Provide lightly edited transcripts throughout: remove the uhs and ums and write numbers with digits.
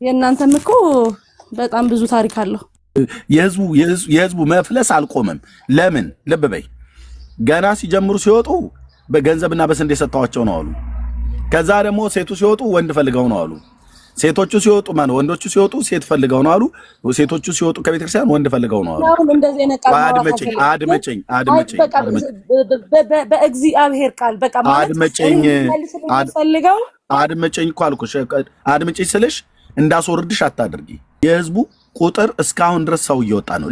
የእናንተም እኮ በጣም ብዙ ታሪክ አለው። የህዝቡ መፍለስ አልቆመም። ለምን ልብ በይ። ገና ሲጀምሩ ሲወጡ በገንዘብና በስንዴ ሰጥተዋቸው ነው አሉ። ከዛ ደግሞ ሴቱ ሲወጡ ወንድ ፈልገው ነው አሉ። ሴቶቹ ሲወጡ ወንዶቹ ሲወጡ ሴት ፈልገው ነው አሉ። ሴቶቹ ሲወጡ ከቤተክርስቲያን ወንድ ፈልገው ነው አሉ። አድመጭኝ በእግዚአብሔር ቃል በቃ አድመጭኝ እኮ አልኩሽ። አድመጭኝ ስልሽ እንዳስወርድሽ አታድርጊ። የህዝቡ ቁጥር እስካሁን ድረስ ሰው እየወጣ ነው።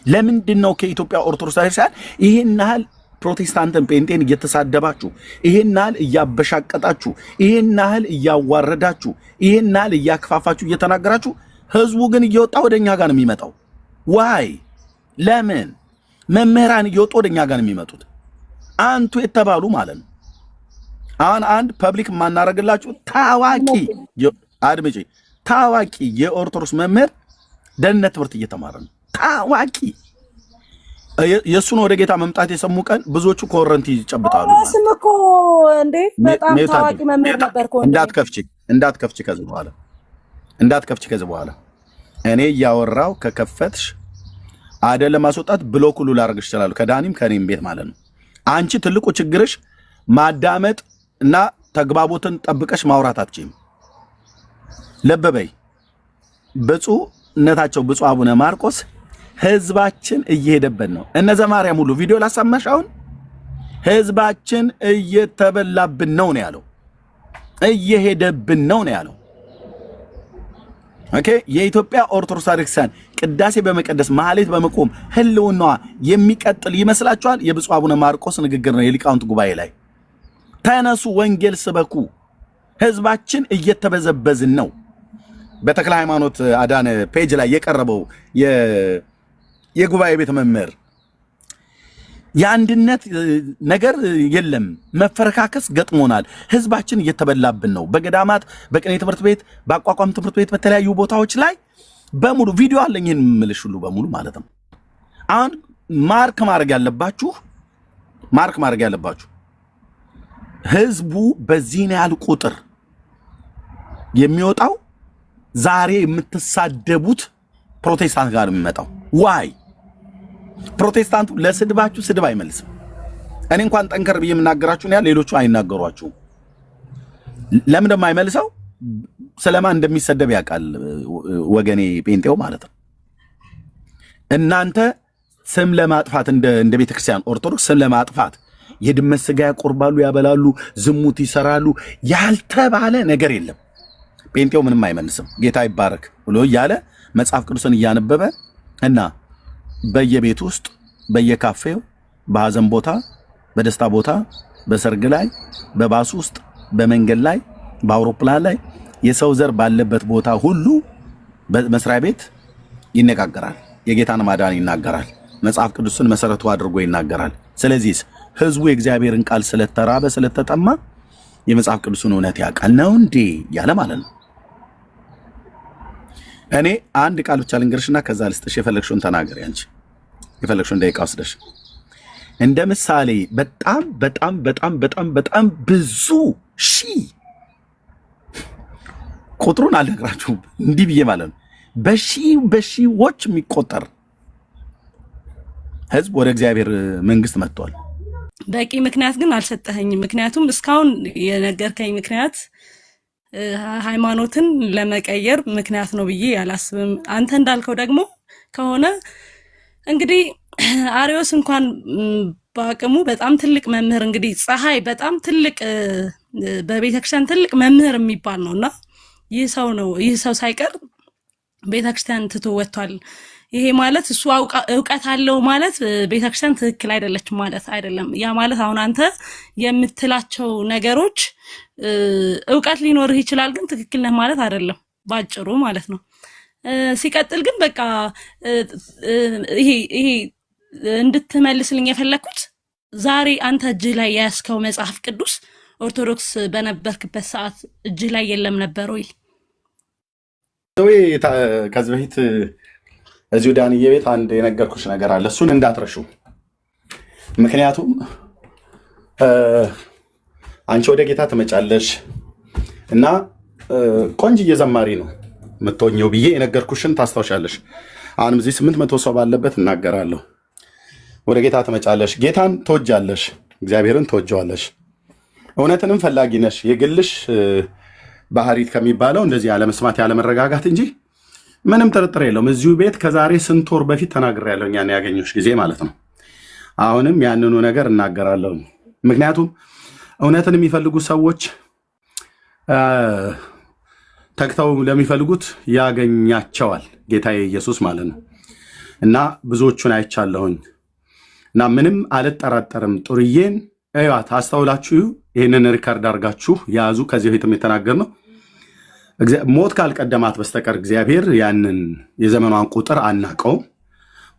ለምንድን ነው ከኢትዮጵያ ኦርቶዶክስ ቤተክርስቲያን ይሄን ያህል ፕሮቴስታንትን ጴንጤን እየተሳደባችሁ ይሄን ያህል እያበሻቀጣችሁ ይሄን ያህል እያዋረዳችሁ ይሄን ያህል እያከፋፋችሁ እየተናገራችሁ ህዝቡ ግን እየወጣ ወደኛ ጋር ነው የሚመጣው? ዋይ ለምን? መምህራን እየወጡ ወደኛ ጋር ነው የሚመጡት አንቱ የተባሉ ማለት ነው። አሁን አንድ ፐብሊክ ማናረግላችሁ ታዋቂ አድምጪ፣ ታዋቂ የኦርቶዶክስ መምህር ደህንነት ትምህርት እየተማረ ነው። ታዋቂ የሱን ወደ ጌታ መምጣት የሰሙ ቀን ብዙዎቹ ኮረንቲ ይጨብጣሉ። ስም እኮ እንዴ በጣም ታዋቂ መምህር ነበርኩ። እንዳትከፍቺ ከዚህ በኋላ እኔ እያወራው ከከፈትሽ አይደለም ለማስወጣት ብሎክ ሁሉ ላደርግሽ እችላለሁ፣ ከዳኒም ከኔም ቤት ማለት ነው። አንቺ ትልቁ ችግርሽ ማዳመጥ እና ተግባቦትን ጠብቀሽ ማውራት አትችይም። ልብ በይ። ብፁዕነታቸው ብፁዕ አቡነ ማርቆስ ህዝባችን እየሄደበት ነው። እነዘ ማርያም ሁሉ ቪዲዮ ላሰማሽ። አሁን ህዝባችን እየተበላብን ነው ያለው፣ እየሄደብን ነው ያለው። ኦኬ። የኢትዮጵያ ኦርቶዶክስ ቤተክርስቲያን ቅዳሴ በመቀደስ ማህሌት በመቆም ህልውናዋ የሚቀጥል ይመስላችኋል? የብፁዕ አቡነ ማርቆስ ንግግር ነው የሊቃውንት ጉባኤ ላይ። ተነሱ፣ ወንጌል ስበኩ፣ ህዝባችን እየተበዘበዝን ነው። በተክለ ሃይማኖት አዳነ ፔጅ ላይ የቀረበው የጉባኤ ቤተ መምህር የአንድነት ነገር የለም፣ መፈረካከስ ገጥሞናል፣ ህዝባችን እየተበላብን ነው። በገዳማት በቅኔ ትምህርት ቤት በአቋቋም ትምህርት ቤት በተለያዩ ቦታዎች ላይ በሙሉ ቪዲዮ አለኝ። ይህን የምልሽ ሁሉ በሙሉ ማለት ነው። አሁን ማርክ ማድረግ ያለባችሁ ህዝቡ በዚህን ያህል ቁጥር የሚወጣው ዛሬ የምትሳደቡት ፕሮቴስታንት ጋር የሚመጣው ዋይ? ፕሮቴስታንቱ ለስድባችሁ ስድብ አይመልስም። እኔ እንኳን ጠንከር ብዬ የምናገራችሁ ነው፣ ሌሎቹ አይናገሯችሁም። ለምን ደሞ አይመልሰው? ስለማን እንደሚሰደብ ያውቃል ወገኔ ጴንጤው ማለት ነው። እናንተ ስም ለማጥፋት እንደ ቤተክርስቲያን ኦርቶዶክስ ስም ለማጥፋት የድመት ስጋ ያቆርባሉ፣ ያበላሉ፣ ዝሙት ይሰራሉ፣ ያልተባለ ነገር የለም። ጴንጤው ምንም አይመልስም። ጌታ ይባረክ ብሎ እያለ መጽሐፍ ቅዱስን እያነበበ እና በየቤት ውስጥ በየካፌው በሐዘን ቦታ በደስታ ቦታ በሰርግ ላይ በባስ ውስጥ በመንገድ ላይ በአውሮፕላን ላይ የሰው ዘር ባለበት ቦታ ሁሉ በመስሪያ ቤት ይነጋገራል። የጌታን ማዳን ይናገራል። መጽሐፍ ቅዱስን መሰረቱ አድርጎ ይናገራል። ስለዚህ ህዝቡ የእግዚአብሔርን ቃል ስለተራበ ስለተጠማ የመጽሐፍ ቅዱስን እውነት ያውቃል ነው እንዴ ያለ ማለት ነው። እኔ አንድ ቃል ብቻ ልንገርሽና ከዛ ልስጥሽ። የፈለግሽውን ተናገሪ አንቺ፣ የፈለግሽውን ደቂቃ ወስደሽ። እንደ ምሳሌ በጣም በጣም በጣም በጣም በጣም ብዙ ቁጥሩን አልነግራችሁም እንዲህ ብዬ ማለት ነው። በሺዎች የሚቆጠር ህዝብ ወደ እግዚአብሔር መንግስት መጥቷል። በቂ ምክንያት ግን አልሰጠኸኝም። ምክንያቱም እስካሁን የነገርከኝ ምክንያት ሃይማኖትን ለመቀየር ምክንያት ነው ብዬ አላስብም። አንተ እንዳልከው ደግሞ ከሆነ እንግዲህ አሪዮስ እንኳን በአቅሙ በጣም ትልቅ መምህር፣ እንግዲህ ፀሐይ በጣም ትልቅ በቤተክርስቲያን ትልቅ መምህር የሚባል ነውና ይህ ሰው ሳይቀር ቤተክርስቲያን ትቶ ወጥቷል። ይሄ ማለት እሱ ዕውቀት አለው ማለት ቤተክርስቲያን ትክክል አይደለችም ማለት አይደለም። ያ ማለት አሁን አንተ የምትላቸው ነገሮች ዕውቀት ሊኖርህ ይችላል፣ ግን ትክክል ነህ ማለት አይደለም ባጭሩ ማለት ነው። ሲቀጥል ግን በቃ ይሄ እንድትመልስልኝ የፈለኩት ዛሬ አንተ እጅህ ላይ ያስከው መጽሐፍ ቅዱስ ኦርቶዶክስ በነበርክበት ሰዓት እጅህ ላይ የለም ነበር ወይ? ከዚህ በፊት እዚሁ ዳንዬ ቤት አንድ የነገርኩሽ ነገር አለ። እሱን እንዳትረሹ። ምክንያቱም አንቺ ወደ ጌታ ትመጫለሽ እና ቆንጅዬ ዘማሪ ነው የምትሆኘው ብዬ የነገርኩሽን ታስታውሻለሽ። አሁንም እዚህ 800 ሰው ባለበት እናገራለሁ። ወደ ጌታ ትመጫለሽ፣ ጌታን ትወጃለሽ፣ እግዚአብሔርን ትወጀዋለሽ፣ እውነትንም ፈላጊ ነሽ። የግልሽ ባህሪት ከሚባለው እንደዚህ ያለመስማት ያለመረጋጋት እንጂ ምንም ጥርጥር የለውም። እዚሁ ቤት ከዛሬ ስንት ወር በፊት ተናግሬያለሁ፣ እኛን ያገኘሽ ጊዜ ማለት ነው። አሁንም ያንኑ ነገር እናገራለሁ። ምክንያቱም እውነትን የሚፈልጉ ሰዎች ተግተው ለሚፈልጉት ያገኛቸዋል ጌታ ኢየሱስ ማለት ነው። እና ብዙዎቹን አይቻለሁኝ እና ምንም አልጠራጠርም። ጥሩዬን እዩዋት፣ አስተውላችሁ ይህንን ሪካርድ አድርጋችሁ ያዙ። ከዚህ በፊትም የተናገር ነው። ሞት ካልቀደማት በስተቀር እግዚአብሔር ያንን የዘመኗን ቁጥር አናቀውም።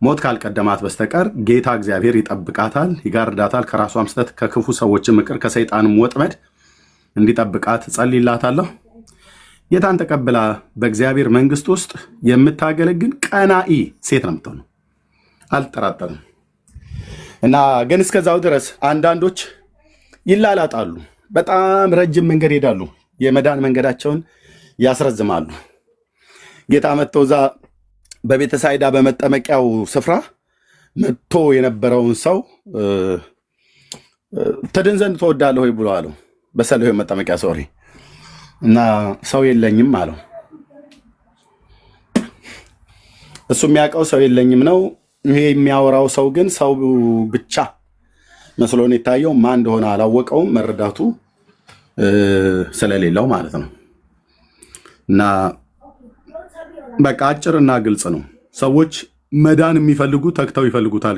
ሞት ካልቀደማት በስተቀር ጌታ እግዚአብሔር ይጠብቃታል፣ ይጋርዳታል። ከራሷም ስህተት፣ ከክፉ ሰዎች ምክር፣ ከሰይጣንም ወጥመድ እንዲጠብቃት ጸልይላታለሁ። ጌታን ተቀብላ በእግዚአብሔር መንግስት ውስጥ የምታገለግል ቀናኢ ሴት ነው የምትሆነው፣ አልጠራጠርም። እና ግን እስከዛው ድረስ አንዳንዶች ይላላጣሉ፣ በጣም ረጅም መንገድ ይሄዳሉ፣ የመዳን መንገዳቸውን ያስረዝማሉ። ጌታ መጥቶ እዛ በቤተሳይዳ በመጠመቂያው ስፍራ መጥቶ የነበረውን ሰው ትድን ዘንድ ትወዳለህ ወይ ብሎ አለው። በሰሊሆም መጠመቂያ ሶሪ እና ሰው የለኝም አለው። እሱ የሚያውቀው ሰው የለኝም ነው። ይሄ የሚያወራው ሰው ግን ሰው ብቻ መስሎን የታየው ማን እንደሆነ አላወቀውም፣ መረዳቱ ስለሌለው ማለት ነው። እና በቃ አጭርና ግልጽ ነው። ሰዎች መዳን የሚፈልጉ ተግተው ይፈልጉታል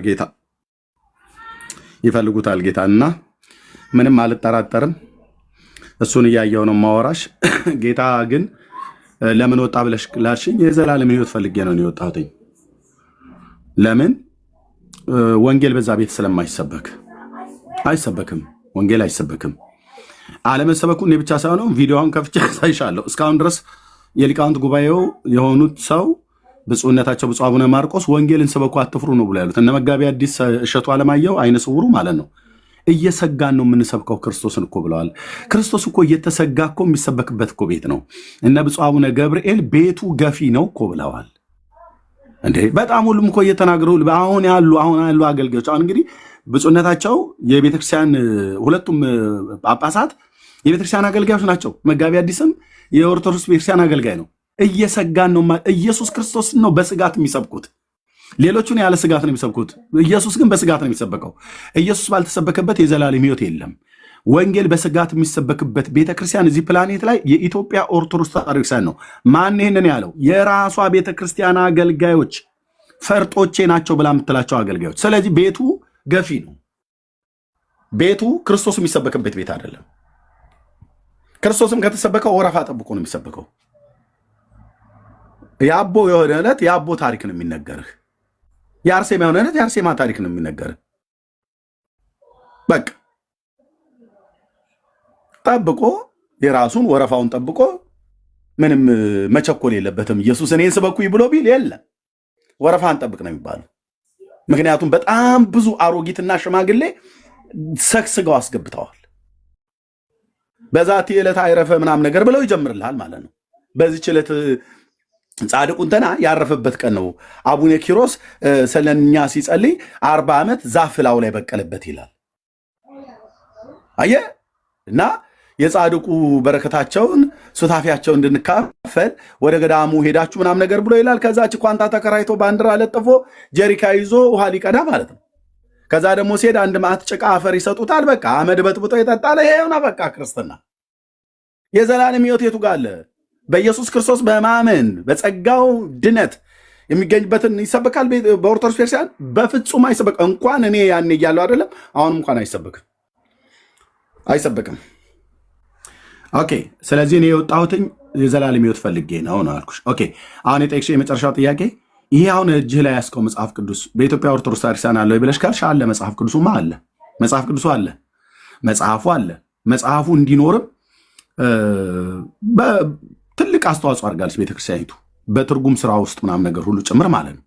ጌታ እና ምንም አልጠራጠርም። እሱን እያየው ነው ማወራሽ። ጌታ ግን ለምን ወጣ ብለሽ ላልሽኝ የዘላለም ሕይወት ፈልጌ ነው የወጣሁት። ለምን? ወንጌል በዛ ቤት ስለማይሰበክ አይሰበክም። ወንጌል አይሰበክም። አለመሰበኩ እኔ ብቻ ሳይሆን ቪዲዮውን ከፍቼ ሳይሻለሁ እስካሁን ድረስ የሊቃውንት ጉባኤው የሆኑት ሰው ብፁዕነታቸው ብፁዕ አቡነ ማርቆስ ወንጌልን ስበኩ አትፍሩ ነው ብሎ ያሉት። እነ መጋቢ አዲስ እሸቱ አለማየሁ አይነ ስውሩ ማለት ነው። እየሰጋን ነው የምንሰብከው ክርስቶስን እኮ ብለዋል። ክርስቶስ እኮ እየተሰጋ እኮ የሚሰበክበት እኮ ቤት ነው። እነ ብፁዕ አቡነ ገብርኤል ቤቱ ገፊ ነው እኮ ብለዋል። እንዴ በጣም ሁሉም እኮ እየተናገሩ አሁን ያሉ አገልጋዮች አሁን እንግዲህ ብፁዕነታቸው የቤተክርስቲያን ሁለቱም ጳጳሳት የቤተክርስቲያን አገልጋዮች ናቸው። መጋቢ አዲስም የኦርቶዶክስ ቤተክርስቲያን አገልጋይ ነው። እየሰጋን ነው። ኢየሱስ ክርስቶስን ነው በስጋት የሚሰብኩት። ሌሎቹን ያለ ስጋት ነው የሚሰብኩት። ኢየሱስ ግን በስጋት ነው የሚሰበከው። ኢየሱስ ባልተሰበከበት የዘላለም ሕይወት የለም። ወንጌል በስጋት የሚሰበክበት ቤተክርስቲያን እዚህ ፕላኔት ላይ የኢትዮጵያ ኦርቶዶክስ ተዋሕዶ ቤተክርስቲያን ነው። ማን ይህንን ያለው? የራሷ ቤተክርስቲያን አገልጋዮች ፈርጦቼ ናቸው ብላ የምትላቸው አገልጋዮች። ስለዚህ ቤቱ ገፊ ነው። ቤቱ ክርስቶስ የሚሰበክበት ቤት አይደለም። ክርስቶስም ከተሰበከው ወረፋ ጠብቆ ነው የሚሰበከው። የአቦ የሆነ ዕለት የአቦ ታሪክ ነው የሚነገርህ። የአርሴማ የሆነ ዕለት የአርሴማ ታሪክ ነው የሚነገርህ። በቃ ጠብቆ የራሱን ወረፋውን ጠብቆ ምንም መቸኮል የለበትም። ኢየሱስ እኔን ስበኩኝ ብሎ ቢል የለም ወረፋን ጠብቅ ነው የሚባለው። ምክንያቱም በጣም ብዙ አሮጊትና ሽማግሌ ሰግስገው አስገብተዋል። በዛቲ ዕለት አይረፈ ምናምን ነገር ብለው ይጀምርልሃል ማለት ነው። በዚህች ዕለት ጻድቁ እንትና ያረፈበት ቀን ነው። አቡነ ኪሮስ ስለኛ ሲጸልይ 40 ዓመት ዛፍ ላዩ ላይ በቀለበት ይላል። አየህ እና የጻድቁ በረከታቸውን ሱታፊያቸውን እንድንካፈል ወደ ገዳሙ ሄዳችሁ ምናምን ነገር ብሎ ይላል። ከዛች ኳንታ ተከራይቶ ባንዲራ ለጥፎ ጀሪካ ይዞ ውሃ ሊቀዳ ማለት ነው። ከዛ ደግሞ ሲሄድ አንድ ማዕት ጭቃ አፈር ይሰጡታል። በቃ አመድ በጥብጦ ይጠጣል። ይሄውና በቃ ክርስትና። የዘላለም ሕይወት የቱ ጋር አለ? በኢየሱስ ክርስቶስ በማመን በጸጋው ድነት የሚገኝበትን ይሰበካል። በኦርቶዶክስ ቤተክርስቲያን በፍጹም አይሰበክ። እንኳን እኔ ያኔ እያለሁ አይደለም አሁንም እንኳን አይሰበክም። ኦኬ። ስለዚህ እኔ የወጣሁትኝ የዘላለም ሕይወት ፈልጌ ነው አልኩሽ። ኦኬ። አሁን የጠየቅሽው የመጨረሻው ጥያቄ ይሄ አሁን እጅህ ላይ ያስከው መጽሐፍ ቅዱስ በኢትዮጵያ ኦርቶዶክስ ቤተክርስቲያን አለ ብለሽ ካልሽ አለ። መጽሐፍ ቅዱሱማ አለ። መጽሐፍ ቅዱሱ አለ። መጽሐፉ አለ። መጽሐፉ እንዲኖርም ትልቅ አስተዋጽኦ አድርጋለች ቤተክርስቲያኒቱ በትርጉም ስራ ውስጥ ምናምን ነገር ሁሉ ጭምር ማለት ነው።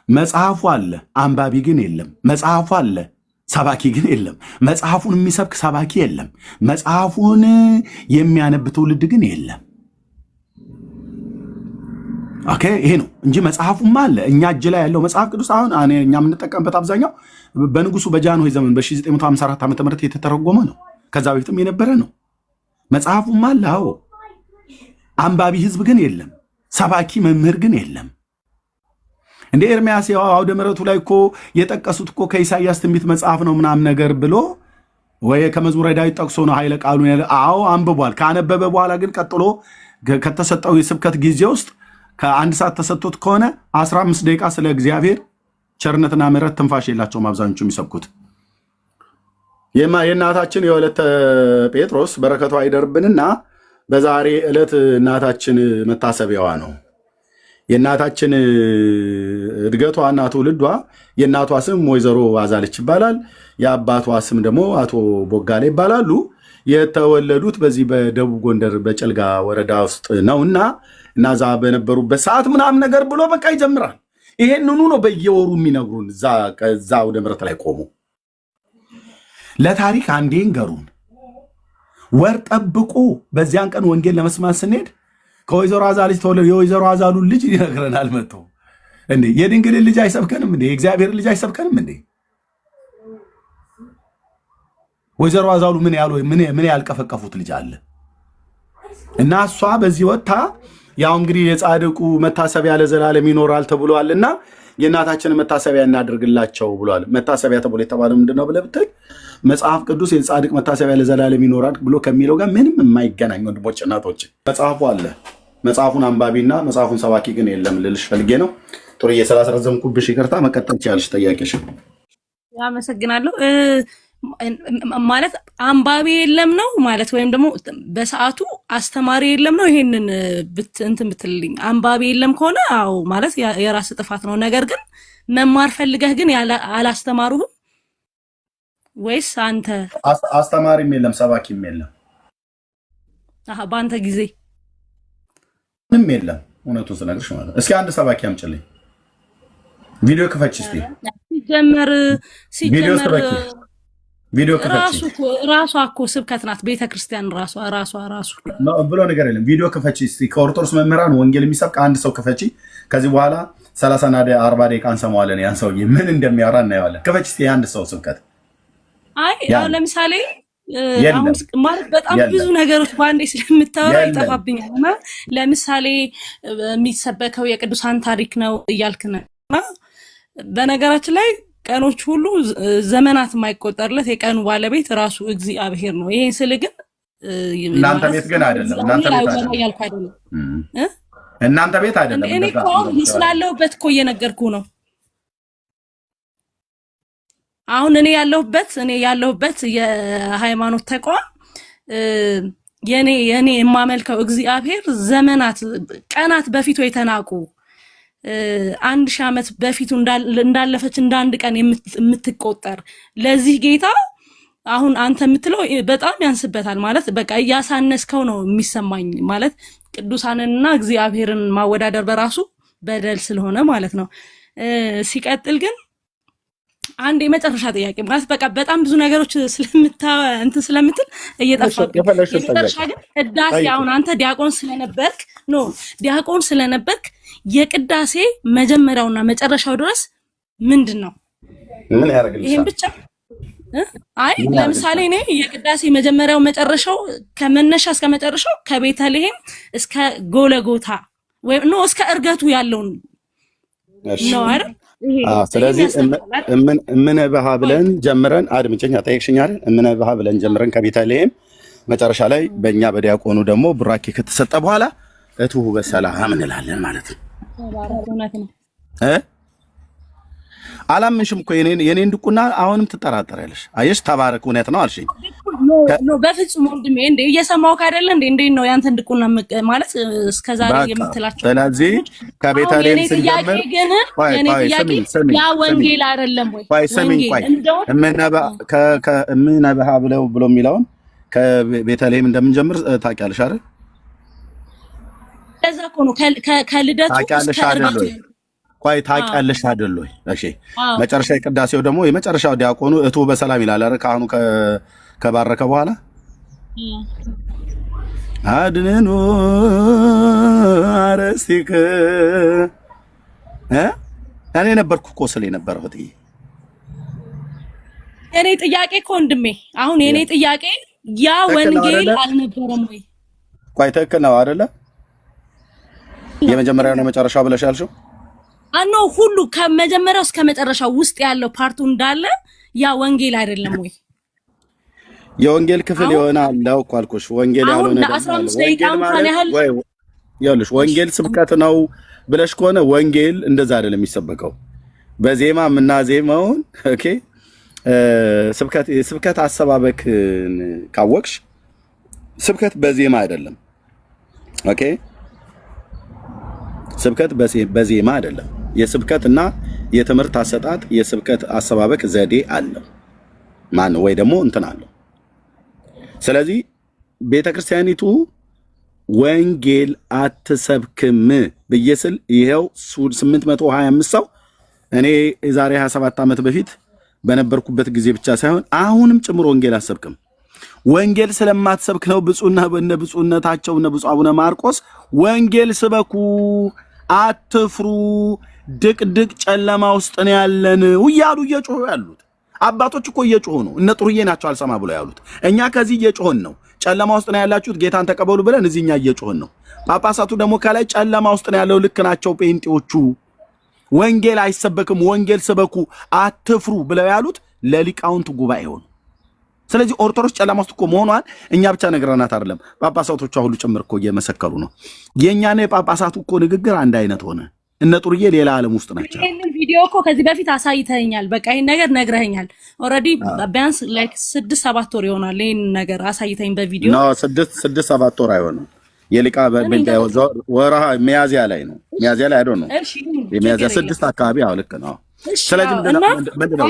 መጽሐፉ አለ፣ አንባቢ ግን የለም። መጽሐፉ አለ፣ ሰባኪ ግን የለም። መጽሐፉን የሚሰብክ ሰባኪ የለም። መጽሐፉን የሚያነብ ትውልድ ግን የለም። ኦኬ ይሄ ነው እንጂ መጽሐፉማ አለ እኛ እጅ ላይ ያለው መጽሐፍ ቅዱስ አሁን እኛ የምንጠቀምበት አብዛኛው በንጉሱ በጃንሆይ ዘመን በ1954 ዓ.ም የተተረጎመ ነው። ከዛ በፊትም የነበረ ነው። መጽሐፉማ አለ። አዎ አንባቢ ህዝብ ግን የለም። ሰባኪ መምህር ግን የለም። እንደ ኤርሚያስ አውደ ምሕረቱ ላይ እኮ የጠቀሱት እኮ ከኢሳይያስ ትንቢት መጽሐፍ ነው ምናምን ነገር ብሎ ወይ ከመዝሙረ ዳዊት ጠቅሶ ነው ኃይለ ቃሉን አዎ አንብቧል። ካነበበ በኋላ ግን ቀጥሎ ከተሰጠው የስብከት ጊዜ ውስጥ ከአንድ ሰዓት ተሰጥቶት ከሆነ 15 ደቂቃ ስለ እግዚአብሔር ቸርነትና ምሕረት ትንፋሽ የላቸውም አብዛኞቹ የሚሰብኩት። የእናታችን የወለተ ጴጥሮስ በረከቷ አይደርብንና በዛሬ ዕለት እናታችን መታሰቢያዋ ነው። የእናታችን እድገቷና ትውልዷ የእናቷ ስም ወይዘሮ አዛለች ይባላል። የአባቷ ስም ደግሞ አቶ ቦጋለ ይባላሉ። የተወለዱት በዚህ በደቡብ ጎንደር በጨልጋ ወረዳ ውስጥ ነውና እናዛ በነበሩበት ሰዓት ምናምን ነገር ብሎ በቃ ይጀምራል። ይሄንኑ ነው በየወሩ የሚነግሩን። እዛ ወደ ምሕረት ላይ ቆሙ። ለታሪክ አንዴ እንገሩን። ወር ጠብቁ። በዚያን ቀን ወንጌል ለመስማት ስንሄድ ከወይዘሮ አዛልጅ ተወለደ። የወይዘሮ አዛሉን ልጅ ይነግረናል መጥቶ። እንዴ የድንግልን ልጅ አይሰብከንም እንዴ? የእግዚአብሔር ልጅ አይሰብከንም እንዴ? ወይዘሮ አዛሉ ምን ያልቀፈቀፉት ልጅ አለ? እና እሷ በዚህ ወጥታ ያው እንግዲህ የጻድቁ መታሰቢያ ለዘላለም ይኖራል ተብሏልና የእናታችንን መታሰቢያ እናደርግላቸው ብሏል። መታሰቢያ ተብሎ የተባለው ምንድነው ብለህ ብትል መጽሐፍ ቅዱስ የጻድቅ መታሰቢያ ለዘላለም ይኖራል ብሎ ከሚለው ጋር ምንም የማይገናኝ ወንድሞች እናቶች፣ መጽሐፉ አለ። መጽሐፉን አንባቢና መጽሐፉን ሰባኪ ግን የለም ልልሽ ፈልጌ ነው። ጥሩዬ ስላስረዘምኩብሽ ይቅርታ። መቀጠል ትችያለሽ ጥያቄሽ። አመሰግናለሁ። ማለት አንባቢ የለም ነው ማለት ወይም ደግሞ በሰዓቱ አስተማሪ የለም ነው? ይሄንን እንትን ብትልልኝ። አንባቢ የለም ከሆነ አዎ ማለት የራስ ጥፋት ነው። ነገር ግን መማር ፈልገህ ግን አላስተማሩህም ወይስ አንተ? አስተማሪም የለም ሰባኪም የለም። በአንተ ጊዜ ምንም የለም። እውነቱን ስነግርሽ ማለት እስኪ አንድ ሰባኪ አምጪልኝ። ቪዲዮ ክፈች እስቲ። ሲጀመር ቪዲዮ ክፈች። ራሷ እኮ ስብከት ናት ቤተክርስቲያን። ራሷ ብሎ ነገር የለም። ቪዲዮ ክፈች እስቲ። ከኦርቶዶክስ መምህራን ወንጌል የሚሰብክ አንድ ሰው ክፈች። ከዚህ በኋላ 30 እና 40 ደቂቃ እንሰማዋለን። ያን ሰውዬ ምን እንደሚያወራ እናየዋለን። ክፈች እስቲ አንድ ሰው ስብከት። አይ አሁን ለምሳሌ አሁን ማለት በጣም ብዙ ነገሮች በአንዴ ስለምታወራ ይጠፋብኛል። እና ለምሳሌ የሚሰበከው የቅዱሳን ታሪክ ነው እያልክ ነው። በነገራችን ላይ ቀኖች ሁሉ ዘመናት የማይቆጠርለት የቀኑ ባለቤት ራሱ እግዚአብሔር ነው። ይሄን ስል ግን እናንተ ቤት ግን አይደለም። እናንተ ቤት አይደለም። እኔ እኮ ስላለሁበት እኮ እየነገርኩህ ነው። አሁን እኔ ያለሁበት የሃይማኖት ተቋም የኔ የማመልከው እግዚአብሔር ዘመናት ቀናት በፊቱ የተናቁ 1000 ዓመት በፊቱ እንዳለፈች እንዳንድ ቀን የምትቆጠር ለዚህ ጌታ አሁን አንተ የምትለው በጣም ያንስበታል። ማለት በቃ እያሳነስከው ነው የሚሰማኝ። ማለት ቅዱሳንንና እግዚአብሔርን ማወዳደር በራሱ በደል ስለሆነ ማለት ነው። ሲቀጥል ግን አንድ የመጨረሻ ጥያቄ ማለት በቃ በጣም ብዙ ነገሮች ስለምትል እየጠፋብኝ የመጨረሻ ግን ቅዳሴ አሁን አንተ ዲያቆን ስለነበርክ የቅዳሴ መጀመሪያውና መጨረሻው ድረስ ምንድን ነው? ምን ያደርግልሻል? ይሄን ብቻ አይ ለምሳሌ እኔ የቅዳሴ መጀመሪያው መጨረሻው ከመነሻ እስከ መጨረሻው ከቤተልሔም እስከ ጎለጎታ ወይ ነው እስከ እርገቱ ያለውን ነው አይደል? ስለዚህ እምነ በሃ ብለን ጀምረን አድምጪኝ፣ ጠይቅሽኝ አይደል? እምነ በሃ ብለን ጀምረን ከቤተልሔም መጨረሻ ላይ በእኛ በዲያቆኑ ደግሞ ቡራኬ ከተሰጠ በኋላ እቱሁ በሰላም እንላለን ማለት ነው። አላምንሽም እኮ የኔን ድቁና አሁንም ትጠራጠሪያለሽ። አየሽ፣ ተባረክ እውነት ነው አልሽኝ። በፍጹም ወንድሜ እንዴ እየሰማሁህ አይደለ እንዴ? እንዴት ነው ያንተን ድቁና ማለት እስከዛሬ የምትላቸው? ስለዚህ ከቤተልሔም ስንጀምር ያ ወንጌል አይደለም ወይ? እምነ በሃ ብሎ የሚለውን ከቤተልሔም እንደምንጀምር ታውቂያለሽ አይደል? ለዛ እኮ ነው ከልደቱ ታውቂያለሽ አይደል ወይ? እሺ መጨረሻ የቅዳሴው ደግሞ የመጨረሻው ዲያቆኑ እቱሁ በሰላም ይላል አይደል? ካህኑ ከባረከ በኋላ አድነኑ ሊፕስቲክ እኔ ነበርኩ እኮ ስል የነበረው እህትዬ። የኔ ጥያቄ እኮ ወንድሜ፣ አሁን የኔ ጥያቄ ያ ወንጌል አልነበረም ወይ? ቆይ ትክክል ነው አይደለ? የመጀመሪያው ነው መጨረሻው ብለሽ ያልሽው አኖ ሁሉ ከመጀመሪያው እስከ መጨረሻው ውስጥ ያለው ፓርቱ እንዳለ ያ ወንጌል አይደለም ወይ? የወንጌል ክፍል የሆነ አለው እኮ አልኩሽ። ወንጌል ያለው ነገር ይኸውልሽ፣ ወንጌል ስብከት ነው ብለሽ ከሆነ ወንጌል እንደዛ አይደለም የሚሰበከው። በዜማ የምናዜመውን ኦኬ፣ ስብከት አሰባበክን ካወቅሽ ስብከት በዜማ አይደለም። ኦኬ፣ ስብከት በዜማ አይደለም። የስብከትና የትምህርት አሰጣጥ የስብከት አሰባበክ ዘዴ አለው ማን ወይ ደግሞ እንትን አለው። ስለዚህ ቤተክርስቲያኒቱ ወንጌል አትሰብክም ብዬ ስል ይሄው 825 ሰው እኔ የዛሬ 27 ዓመት በፊት በነበርኩበት ጊዜ ብቻ ሳይሆን አሁንም ጭምር ወንጌል አትሰብክም። ወንጌል ስለማትሰብክ ነው ብፁዕና በእነ ብፁዕነታቸው እነ ብፁዕ አቡነ ማርቆስ ወንጌል ስበኩ፣ አትፍሩ፣ ድቅድቅ ጨለማ ውስጥ ነው ያለን እያሉ እየጮሁ ያሉት። አባቶች እኮ እየጮሁ ነው። እነ ጥሩዬ ናቸው አልሰማ ብለው ያሉት። እኛ ከዚህ እየጮህን ነው። ጨለማ ውስጥ ነው ያላችሁት ጌታን ተቀበሉ ብለን እዚህኛ እየጮህን ነው። ጳጳሳቱ ደግሞ ከላይ ጨለማ ውስጥ ነው ያለው። ልክ ናቸው ጴንጤዎቹ። ወንጌል አይሰበክም፣ ወንጌል ስበኩ፣ አትፍሩ ብለው ያሉት ለሊቃውንት ጉባኤ ሆኑ። ስለዚህ ኦርቶዶክስ ጨለማ ውስጥ እኮ መሆኗን እኛ ብቻ ነግረናት አይደለም፣ ጳጳሳቶቿ ሁሉ ጭምር እኮ እየመሰከሩ ነው። የእኛና የጳጳሳቱ እኮ ንግግር አንድ አይነት ሆነ። እነ ጥሩዬ ሌላ ዓለም ውስጥ ናቸው። ይሄንን ቪዲዮ እኮ ከዚህ በፊት አሳይተኛል። በቃ ይሄን ነገር ነግረኸኛል ኦልሬዲ። ቢያንስ ላይክ 6-7 ወር ይሆናል ይሄን ነገር አሳይተኝ በቪዲዮ። ነው 6-7 ወር አይሆንም። የሊቃ ወርሃ ሚያዝያ ላይ ነው። ሚያዝያ ላይ አይደል ነው። እሺ የሚያዝያ 6 አካባቢ አዎ ልክ ነው። ስለዚህ ምንድነው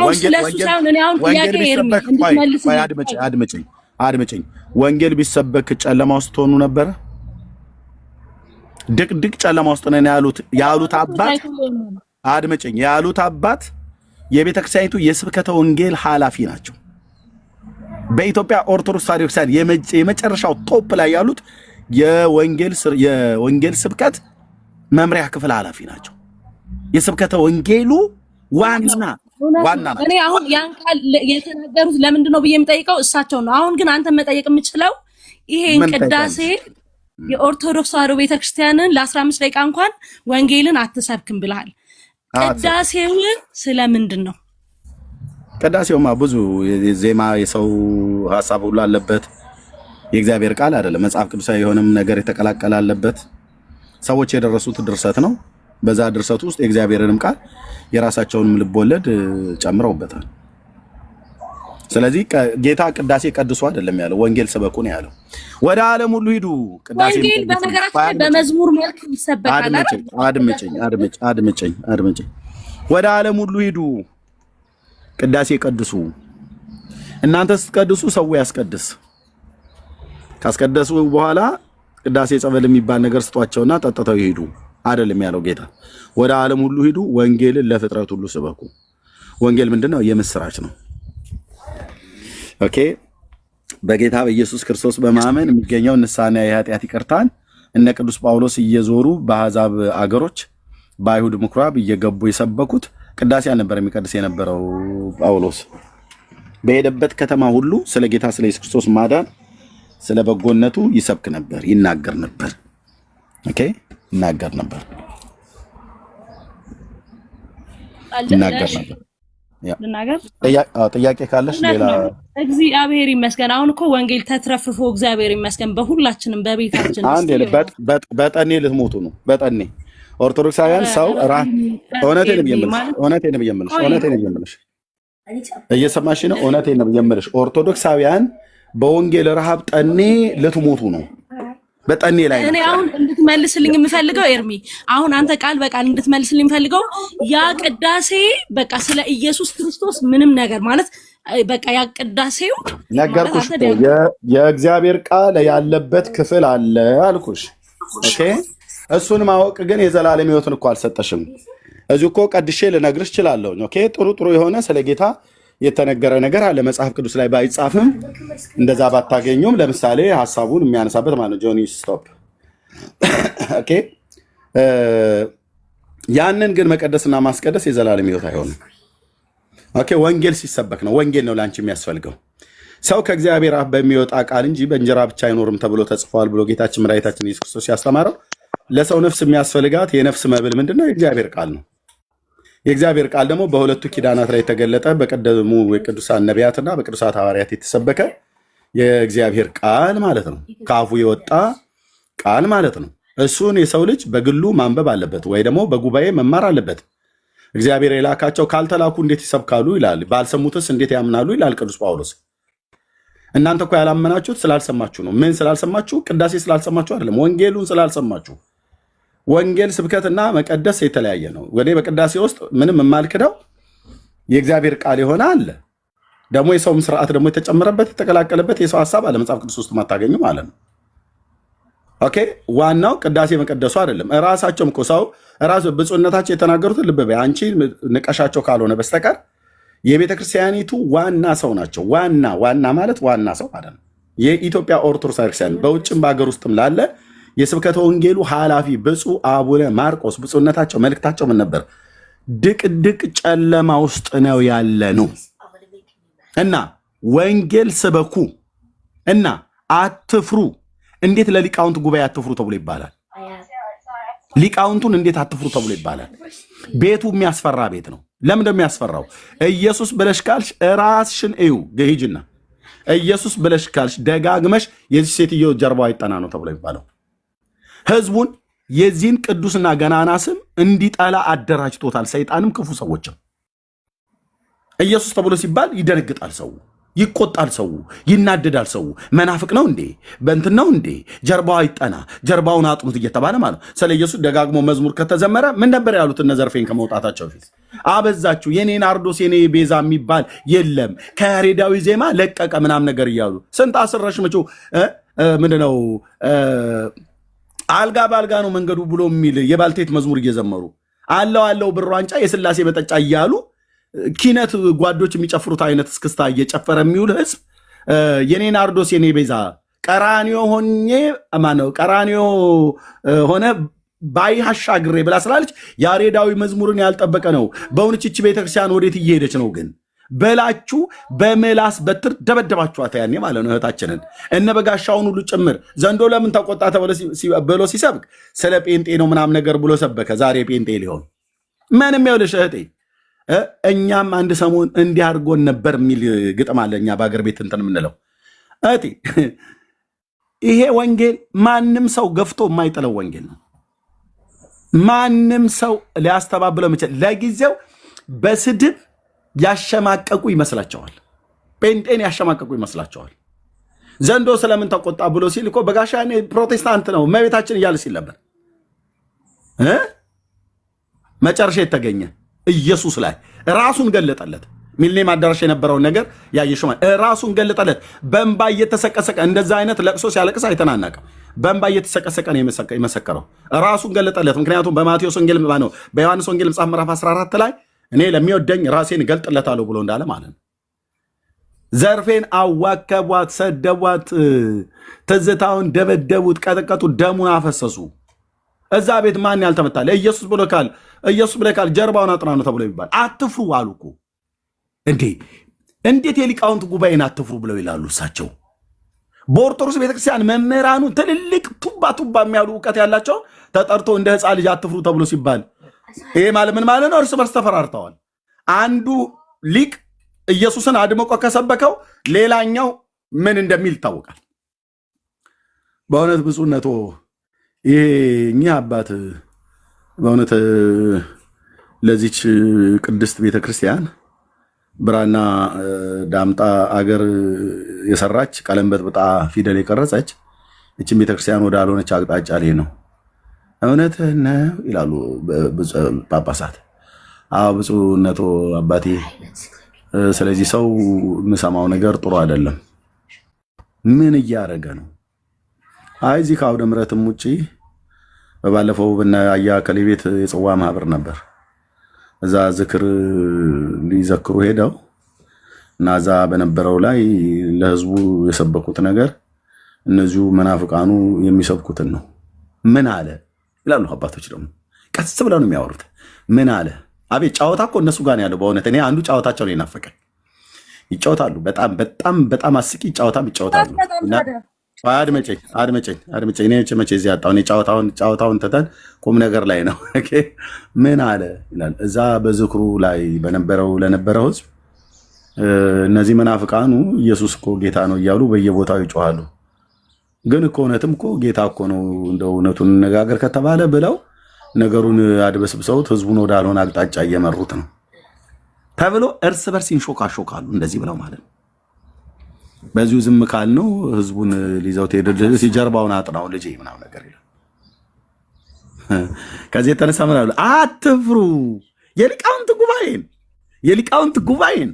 አድምጪኝ። ወንጌል ቢሰበክ ጨለማ ውስጥ ሆኑ ነበረ? ድቅድቅ ጨለማ ውስጥ ነን ያሉት አባት አድምጪኝ፣ ያሉት አባት የቤተክርስቲያኒቱ የስብከተ ወንጌል ኃላፊ ናቸው። በኢትዮጵያ ኦርቶዶክስ ተዋሕዶ ቤተክርስቲያን የመጨረሻው ቶፕ ላይ ያሉት የወንጌል ስብከት መምሪያ ክፍል ኃላፊ ናቸው። የስብከተ ወንጌሉ ዋና ናቸው። እኔ አሁን ያን ቃል የተናገሩት ለምንድን ነው ብዬ የምጠይቀው እሳቸው ነው። አሁን ግን አንተ መጠየቅ የምችለው ይሄን ቅዳሴ የኦርቶዶክስ ተዋሕዶ ቤተክርስቲያንን ለ15 ደቂቃ እንኳን ወንጌልን አትሰብክም ብለሃል። ቅዳሴው ስለምንድን ነው? ቅዳሴውማ ብዙ ዜማ የሰው ሐሳብ ሁሉ አለበት። የእግዚአብሔር ቃል አይደለም፣ መጽሐፍ ቅዱሳዊ የሆነም ነገር የተቀላቀለ አለበት። ሰዎች የደረሱት ድርሰት ነው። በዛ ድርሰት ውስጥ የእግዚአብሔርንም ቃል የራሳቸውንም ልቦለድ ጨምረውበታል። ስለዚህ ጌታ ቅዳሴ ቀድሱ አይደለም ያለው፣ ወንጌል ስበኩ ነው ያለው። ወደ ዓለም ሁሉ ሂዱ። ቅዳሴ ወንጌል በነገራችን በመዝሙር መልክ ይሰበካል። አድምጪኝ። ወደ ዓለም ሁሉ ሂዱ፣ ቅዳሴ ቀድሱ። እናንተ ስትቀድሱ ሰው ያስቀድስ። ካስቀደሱ በኋላ ቅዳሴ ጸበል የሚባል ነገር ስጧቸውና ጠጥተው ይሄዱ አይደለም ያለው ጌታ። ወደ ዓለም ሁሉ ሂዱ፣ ወንጌልን ለፍጥረት ሁሉ ስበኩ። ወንጌል ምንድነው? የምስራች ነው። ኦኬ። በጌታ በኢየሱስ ክርስቶስ በማመን የሚገኘው ንስሐና የኃጢአት ይቅርታን እነ ቅዱስ ጳውሎስ እየዞሩ በአሕዛብ አገሮች በአይሁድ ምኩራብ እየገቡ የሰበኩት ቅዳሴ አልነበር የሚቀድስ የነበረው ጳውሎስ። በሄደበት ከተማ ሁሉ ስለ ጌታ ስለ ኢየሱስ ክርስቶስ ማዳን ስለ በጎነቱ ይሰብክ ነበር፣ ይናገር ነበር። ኦኬ፣ ይናገር ነበር። ጥያቄ ካለሽ ሌላ። እግዚአብሔር ይመስገን። አሁን እኮ ወንጌል ተትረፍፎ እግዚአብሔር ይመስገን በሁላችንም በቤታችን። አንዴ በጠኔ ልትሞቱ ነው። በጠኔ ኦርቶዶክሳውያን ሰው እውነቴን ነው የምልሽ። እየሰማሽ ነው? እውነቴን ነው የምልሽ። ኦርቶዶክሳውያን በወንጌል ረሃብ ጠኔ ልትሞቱ ነው። በጠኔ ላይ እኔ አሁን እንድትመልስልኝ የምፈልገው ኤርሚ፣ አሁን አንተ ቃል በቃል እንድትመልስልኝ የምፈልገው ያ ቅዳሴ በቃ ስለ ኢየሱስ ክርስቶስ ምንም ነገር ማለት በቃ ያ ቅዳሴው ነገርኩሽ። የእግዚአብሔር ቃል ያለበት ክፍል አለ አልኩሽ። ኦኬ፣ እሱን ማወቅ ግን የዘላለም ሕይወትን እኮ አልሰጠሽም። እዚሁ እኮ ቀድሼ ልነግርሽ እችላለሁ። ኦኬ፣ ጥሩ የሆነ ስለ ጌታ የተነገረ ነገር አለ መጽሐፍ ቅዱስ ላይ ባይጻፍም እንደዛ ባታገኙም ለምሳሌ ሐሳቡን የሚያነሳበት ማለት ነው ጆኒ ስቶፕ። ኦኬ፣ ያንን ግን መቀደስና ማስቀደስ የዘላለም ሕይወት አይሆንም። ኦኬ ወንጌል ሲሰበክ ነው። ወንጌል ነው ለአንቺ የሚያስፈልገው። ሰው ከእግዚአብሔር አፍ በሚወጣ ቃል እንጂ በእንጀራ ብቻ አይኖርም ተብሎ ተጽፏል ብሎ ጌታችን መድኃኒታችን ኢየሱስ ክርስቶስ ያስተማረው። ለሰው ነፍስ የሚያስፈልጋት የነፍስ መብል ምንድነው? የእግዚአብሔር ቃል ነው። የእግዚአብሔር ቃል ደግሞ በሁለቱ ኪዳናት ላይ የተገለጠ በቀደሙ የቅዱሳን ነቢያትና በቅዱሳት ሐዋርያት የተሰበከ የእግዚአብሔር ቃል ማለት ነው። ከአፉ የወጣ ቃል ማለት ነው። እሱን የሰው ልጅ በግሉ ማንበብ አለበት ወይ ደግሞ በጉባኤ መማር አለበት። እግዚአብሔር የላካቸው ካልተላኩ እንዴት ይሰብካሉ ይላል። ባልሰሙትስ እንዴት ያምናሉ ይላል ቅዱስ ጳውሎስ። እናንተ እኮ ያላመናችሁት ስላልሰማችሁ ነው። ምን ስላልሰማችሁ? ቅዳሴ ስላልሰማችሁ አይደለም፣ ወንጌሉን ስላልሰማችሁ። ወንጌል ስብከትና መቀደስ የተለያየ ነው። ወደ በቅዳሴ ውስጥ ምንም የማልክደው የእግዚአብሔር ቃል የሆነ አለ፣ ደግሞ የሰውም ስርዓት ደግሞ የተጨመረበት የተቀላቀለበት የሰው ሀሳብ አለ መጽሐፍ ቅዱስ ውስጥ ማታገኙ ማለት ነው። ኦኬ ዋናው ቅዳሴ መቀደሱ አይደለም። ራሳቸውም እኮ ሰው ራሱ ብፁዕነታቸው የተናገሩትን ልብ በይ አንቺ ንቀሻቸው ካልሆነ በስተቀር የቤተ ክርስቲያኒቱ ዋና ሰው ናቸው። ዋና ማለት ዋና ሰው ማለት ነው። የኢትዮጵያ ኦርቶዶክስ ክርስቲያን በውጭም በሀገር ውስጥም ላለ የስብከተ ወንጌሉ ኃላፊ ብፁዕ አቡነ ማርቆስ ብፁዕነታቸው መልእክታቸው ምን ነበር? ድቅድቅ ጨለማ ውስጥ ነው ያለ ነው እና ወንጌል ስበኩ እና አትፍሩ። እንዴት ለሊቃውንት ጉባኤ አትፍሩ ተብሎ ይባላል? ሊቃውንቱን እንዴት አትፍሩ ተብሎ ይባላል? ቤቱ የሚያስፈራ ቤት ነው። ለምን እንደሚያስፈራው ኢየሱስ ብለሽ ካልሽ ራስሽን እዩ። ገሂጅና ኢየሱስ ብለሽ ካልሽ ደጋግመሽ የዚህ ሴትዮ ጀርባዋ አይጠና ነው ተብሎ ይባለው። ህዝቡን የዚህን ቅዱስና ገናና ስም እንዲጠላ አደራጅቶታል ሰይጣንም ክፉ ሰዎችም። ኢየሱስ ተብሎ ሲባል ይደነግጣል ሰው፣ ይቆጣል ሰው፣ ይናደዳል ሰው። መናፍቅ ነው እንዴ? በእንትን ነው እንዴ? ጀርባው አይጠና፣ ጀርባውን አጥኑት እየተባለ ማለት ነው። ስለ ኢየሱስ ደጋግሞ መዝሙር ከተዘመረ ምን ነበር ያሉት እነ ዘርፌን ከመውጣታቸው በፊት? አበዛችሁ፣ የኔ ናርዶስ የኔ ቤዛ የሚባል የለም ከያሬዳዊ ዜማ ለቀቀ ምናም ነገር እያሉ ስንት አስረሽ መቼ ምንድነው አልጋ በአልጋ ነው መንገዱ ብሎ የሚል የባልቴት መዝሙር እየዘመሩ አለው ብር ዋንጫ የስላሴ መጠጫ እያሉ ኪነት ጓዶች የሚጨፍሩት አይነት እስክስታ እየጨፈረ የሚውል ህዝብ የኔ ናርዶስ የኔ ቤዛ ቀራኒዮ ሆነ ባይ አሻግሬ ብላ ስላለች ያሬዳዊ መዝሙርን ያልጠበቀ ነው። በእውነች ይህች ቤተክርስቲያን ወዴት እየሄደች ነው ግን በላችሁ በምላስ በትር ደበደባችኋት ያኔ ማለት ነው እህታችንን እነ በጋሻውን ሁሉ ጭምር። ዘንዶ ለምን ተቆጣ ብሎ ሲሰብክ ስለ ጴንጤ ነው ምናም ነገር ብሎ ሰበከ። ዛሬ ጴንጤ ሊሆን ምንም ይኸውልሽ እህቴ፣ እኛም አንድ ሰሞን እንዲህ አድርጎን ነበር የሚል ግጥም አለ። እኛ በአገር ቤት እንትን የምንለው እህቴ፣ ይሄ ወንጌል ማንም ሰው ገፍቶ የማይጥለው ወንጌል ነው። ማንም ሰው ሊያስተባብለው የሚችል ለጊዜው በስድብ ያሸማቀቁ ይመስላቸዋል። ጴንጤን ያሸማቀቁ ይመስላቸዋል። ዘንዶ ስለምን ተቆጣ ብሎ ሲል እኮ በጋሻ ፕሮቴስታንት ነው እመቤታችን እያለ ሲል ነበር። መጨረሻ የተገኘ ኢየሱስ ላይ ራሱን ገለጠለት። ሚሊኒየም አዳራሽ የነበረውን ነገር ያየሽው ራሱን ገለጠለት። በእንባ እየተሰቀሰቀ እንደዛ አይነት ለቅሶ ሲያለቅስ አይተናናቅም። በእንባ እየተሰቀሰቀ ነው የመሰከረው። ራሱን ገለጠለት። ምክንያቱም በማቴዎስ ወንጌል ነው በዮሐንስ ወንጌል መጽሐፍ ምዕራፍ 14 ላይ እኔ ለሚወደኝ ራሴን እገልጥለታለሁ ብሎ እንዳለ ማለት ነው። ዘርፌን አዋከቧት፣ ሰደቧት፣ ትዝታውን ደበደቡት፣ ቀጠቀጡት፣ ደሙን አፈሰሱ። እዛ ቤት ማን ያልተመታለ? ኢየሱስ ብለካል ጀርባውን አጥና ነው ተብሎ ይባል። አትፍሩ አሉ እኮ እንዴ! እንዴት የሊቃውንት ጉባኤን አትፍሩ ብለው ይላሉ እሳቸው? በኦርቶዶክስ ቤተክርስቲያን መምህራኑ ትልልቅ ቱባ የሚያሉ እውቀት ያላቸው ተጠርቶ እንደ ሕፃን ልጅ አትፍሩ ተብሎ ሲባል ይሄ ማለት ምን ማለት ነው? እርስ በርስ ተፈራርተዋል። አንዱ ሊቅ ኢየሱስን አድምቆ ከሰበከው ሌላኛው ምን እንደሚል ይታወቃል። በእውነት ብፁዕነቶ ይሄ እኚህ አባት በእውነት ለዚች ቅድስት ቤተክርስቲያን ብራና ዳምጣ አገር የሰራች ቀለም በጥብጣ ፊደል የቀረጸች እችን ቤተክርስቲያን ወደ አልሆነች አቅጣጫ ላይ ነው። እውነትህ ነው ይላሉ ጳጳሳት። አዎ ብፁዕነቶ አባቴ፣ ስለዚህ ሰው የምሰማው ነገር ጥሩ አይደለም። ምን እያደረገ ነው? አይ እዚህ ከአውደ ምሕረትም ውጭ በባለፈው በአያ ከሌ ቤት የጽዋ ማህበር ነበር። እዛ ዝክር ሊዘክሩ ሄደው እና እዛ በነበረው ላይ ለህዝቡ የሰበኩት ነገር እነዚሁ መናፍቃኑ የሚሰብኩትን ነው። ምን አለ ይላሉ አባቶች። ደግሞ ቀስ ብለው ነው የሚያወሩት። ምን አለ አቤት ጨዋታ እኮ እነሱ ጋር ያለው በእውነት እኔ አንዱ ጨዋታቸው ነው የናፈቀኝ። ይጫወታሉ፣ በጣም በጣም በጣም አስቂ ጨዋታም ይጫወታሉ። አድመጨኝ እኔ መቼ እዚህ ያጣሁ እኔ ጨዋታውን ትተን ቁም ነገር ላይ ነው። ምን አለ ይላል እዛ በዝክሩ ላይ ለነበረው ህዝብ እነዚህ መናፍቃኑ ኢየሱስ እኮ ጌታ ነው እያሉ በየቦታው ይጮሃሉ። ግን እኮ እውነትም እኮ ጌታ እኮ ነው እንደው እውነቱን እንነጋገር ከተባለ ብለው ነገሩን አድበስብሰውት ህዝቡን ወዳልሆነ አቅጣጫ እየመሩት ነው ተብሎ እርስ በርስ ይንሾካሾካሉ። እንደዚህ ብለው ማለት ነው። በዚሁ ዝም ካል ነው ህዝቡን ሊዘውት ሄደ ሲጀርባውን አጥናው ልጄ ምናምን ነገር ይላል። ከዚህ የተነሳ ምን አሉ? አትፍሩ የሊቃውንት ጉባኤን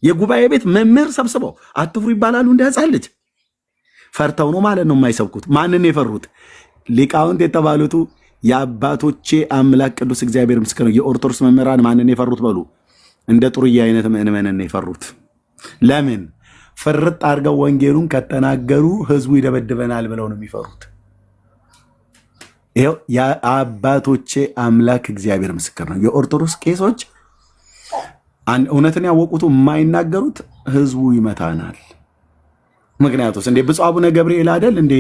የጉባኤ ቤት መምህር ሰብስበው አትፍሩ ይባላሉ። እንደ ህፃን ልጅ ፈርተው ነው ማለት ነው የማይሰብኩት። ማንን የፈሩት? ሊቃውንት የተባሉቱ የአባቶቼ አምላክ ቅዱስ እግዚአብሔር ምስክር ነው። የኦርቶዶክስ መምህራን ማንን የፈሩት በሉ? እንደ ጥሩዬ አይነት ምዕመናንን የፈሩት። ለምን? ፍርጥ አድርገው ወንጌሉን ከተናገሩ ህዝቡ ይደበድበናል ብለው ነው የሚፈሩት። ይኸው የአባቶቼ አምላክ እግዚአብሔር ምስክር ነው። የኦርቶዶክስ ቄሶች እውነትን ያወቁት የማይናገሩት ህዝቡ ይመታናል። ምክንያቱስ እንዴ ብፁዕ አቡነ ገብርኤል አይደል እንዴ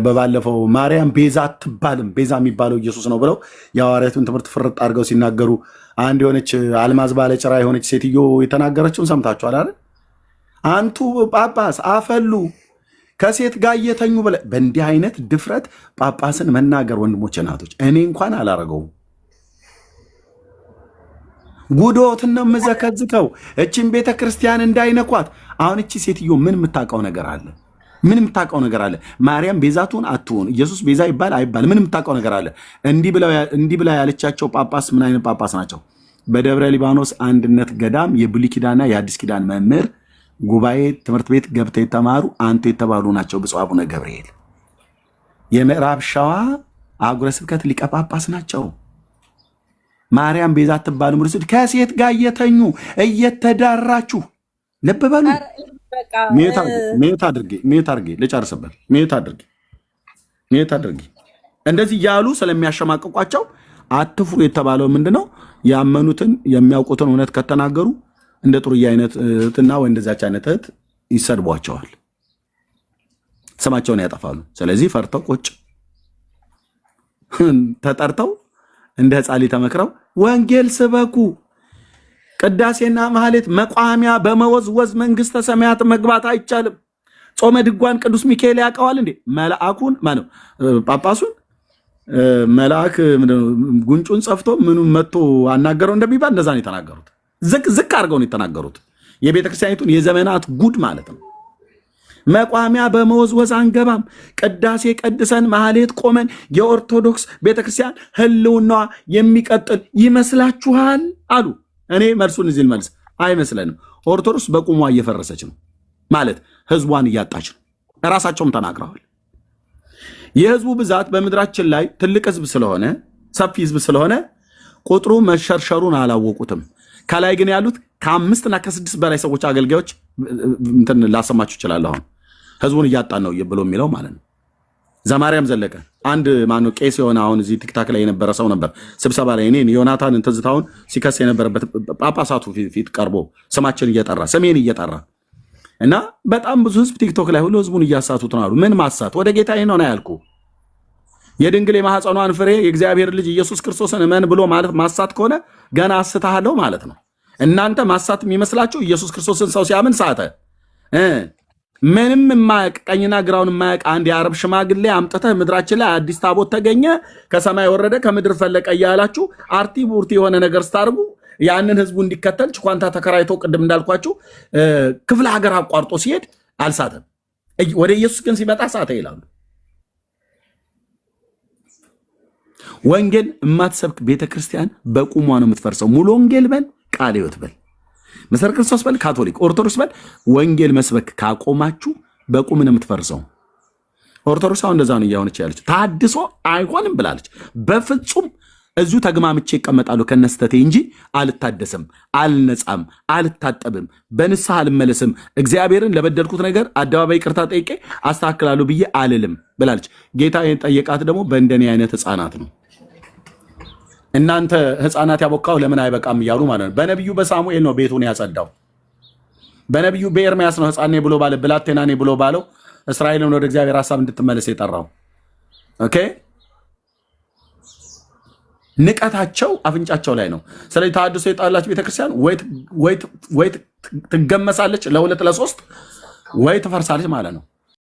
በባለፈው ማርያም ቤዛ አትባልም ቤዛ የሚባለው ኢየሱስ ነው ብለው የሐዋርያቱን ትምህርት ፍርጥ አድርገው ሲናገሩ አንድ የሆነች አልማዝ ባለጭራ የሆነች ሴትዮ የተናገረችውን ሰምታችኋል አይደል? አንቱ ጳጳስ አፈሉ ከሴት ጋር እየተኙ ብለ በእንዲህ አይነት ድፍረት ጳጳስን መናገር ወንድሞች እናቶች፣ እኔ እንኳን አላረገውም። ጉዶትን ነው የምዘከዝከው እቺን ቤተ ክርስቲያን እንዳይነኳት። አሁን እቺ ሴትዮ ምን የምታውቀው ነገር አለ? ምን የምታውቀው ነገር አለ? ማርያም ቤዛቱን አትሆን ኢየሱስ ቤዛ ይባል አይባል ምን የምታውቀው ነገር አለ? እንዲህ ብላ ያለቻቸው ጳጳስ ምን አይነት ጳጳስ ናቸው? በደብረ ሊባኖስ አንድነት ገዳም የብሉይ ኪዳንና የአዲስ ኪዳን መምህር ጉባኤ ትምህርት ቤት ገብተው የተማሩ አንቱ የተባሉ ናቸው። ብፁዕ አቡነ ገብርኤል የምዕራብ ሸዋ አህጉረ ስብከት ሊቀ ጳጳስ ናቸው። ማርያም ቤዛ አትባልም ብሎ ከሴት ጋር እየተኙ እየተዳራችሁ ልብ በሉ። ሜት አድርጌ ልጨርስበት። ሜት አድርጌ እንደዚህ እያሉ ስለሚያሸማቅቋቸው አትፍሩ የተባለው ምንድነው? ያመኑትን የሚያውቁትን እውነት ከተናገሩ እንደ ጥሩዬ አይነት እህትና ወይ እንደዛች አይነት እህት ይሰድቧቸዋል፣ ስማቸውን ያጠፋሉ። ስለዚህ ፈርተው ቁጭ ተጠርተው እንደ ሕፃን ተመክረው ወንጌል ስበኩ፣ ቅዳሴና ማህሌት መቋሚያ በመወዝወዝ መንግስተ ሰማያት መግባት አይቻልም። ጾመ ድጓን ቅዱስ ሚካኤል ያውቀዋል እንዴ? መልአኩን ማነው ጳጳሱን መልአክ ጉንጩን ጸፍቶ ምኑ መጥቶ አናገረው እንደሚባል እንደዛ ነው የተናገሩት። ዝቅ አድርገው ነው የተናገሩት። የቤተክርስቲያኒቱን የዘመናት ጉድ ማለት ነው። መቋሚያ በመወዝወዝ አንገባም፣ ቅዳሴ ቀድሰን ማህሌት ቆመን የኦርቶዶክስ ቤተክርስቲያን ህልውናዋ የሚቀጥል ይመስላችኋል አሉ። እኔ መልሱን እዚህ ልመልስ። አይመስለንም። ኦርቶዶክስ በቁሟ እየፈረሰች ነው ማለት ህዝቧን እያጣች ነው። እራሳቸውም ተናግረዋል። የህዝቡ ብዛት በምድራችን ላይ ትልቅ ህዝብ ስለሆነ ሰፊ ህዝብ ስለሆነ ቁጥሩ መሸርሸሩን አላወቁትም። ከላይ ግን ያሉት ከ5 እና ከ6 በላይ ሰዎች አገልጋዮች እንትን ላሰማችሁ ይችላል። አሁን ህዝቡን እያጣን ነው ብሎ የሚለው ማለት ነው። ዘማርያም ዘለቀ አንድ ማነው ቄስ የሆነ አሁን እዚህ ቲክታክ ላይ የነበረ ሰው ነበር። ስብሰባ ላይ እኔን ዮናታን ትዝታውን ሲከስ የነበረበት ጳጳሳቱ ፊት ቀርቦ ስማችን እየጠራ ስሜን እየጠራ እና በጣም ብዙ ህዝብ ቲክቶክ ላይ ሁሉ ህዝቡን እያሳቱት ነው አሉ። ምን ማሳት? ወደ ጌታ ነው ያልኩ። የድንግል የማህፀኗን ፍሬ የእግዚአብሔር ልጅ ኢየሱስ ክርስቶስን እመን ብሎ ማለት ማሳት ከሆነ ገና አስተሃለው ማለት ነው። እናንተ ማሳት የሚመስላችሁ ኢየሱስ ክርስቶስን ሰው ሲያምን ሳተ። ምንም የማያውቅ ቀኝና ግራውን የማያውቅ አንድ የአረብ ሽማግሌ አምጥተህ ምድራችን ላይ አዲስ ታቦት ተገኘ፣ ከሰማይ ወረደ፣ ከምድር ፈለቀ እያላችሁ አርቲ ቡርቲ የሆነ ነገር ስታርጉ ያንን ህዝቡ እንዲከተል ችኳንታ ተከራይቶ ቅድም እንዳልኳችሁ ክፍለ ሀገር አቋርጦ ሲሄድ አልሳተም። ወደ ኢየሱስ ግን ሲመጣ ሳተ ይላሉ። ወንጌል የማትሰብክ ቤተክርስቲያን በቁሟ ነው የምትፈርሰው። ሙሉ ወንጌል በል፣ ቃለ ሕይወት በል፣ መሰረት ክርስቶስ በል፣ ካቶሊክ ኦርቶዶክስ በል፣ ወንጌል መስበክ ካቆማችሁ በቁም ነው የምትፈርሰው። ኦርቶዶክስ አሁን እንደዛ ነው እያሆነች ያለች። ታድሶ አይሆንም ብላለች። በፍጹም እዚሁ ተግማምቼ እቀመጣለሁ ከነስተቴ እንጂ አልታደስም፣ አልነጻም፣ አልታጠብም፣ በንስሐ አልመለስም፣ እግዚአብሔርን ለበደልኩት ነገር አደባባይ ይቅርታ ጠይቄ አስተካክላለሁ ብዬ አልልም ብላለች። ጌታ የጠየቃት ደግሞ በእንደኔ አይነት ህፃናት ነው። እናንተ ህፃናት ያቦካው ለምን አይበቃም እያሉ ማለት ነው። በነቢዩ በሳሙኤል ነው ቤቱን ያጸዳው። በነቢዩ በኤርምያስ ነው ህፃኔ ብሎ ባለ ብላቴናኔ ብሎ ባለው እስራኤልን ወደ እግዚአብሔር ሀሳብ እንድትመለስ የጠራው። ኦኬ ንቀታቸው አፍንጫቸው ላይ ነው። ስለዚህ ተሐድሶ የጣላች ቤተክርስቲያን ወይ ትገመሳለች ለሁለት ለሶስት ወይ ትፈርሳለች ማለት ነው።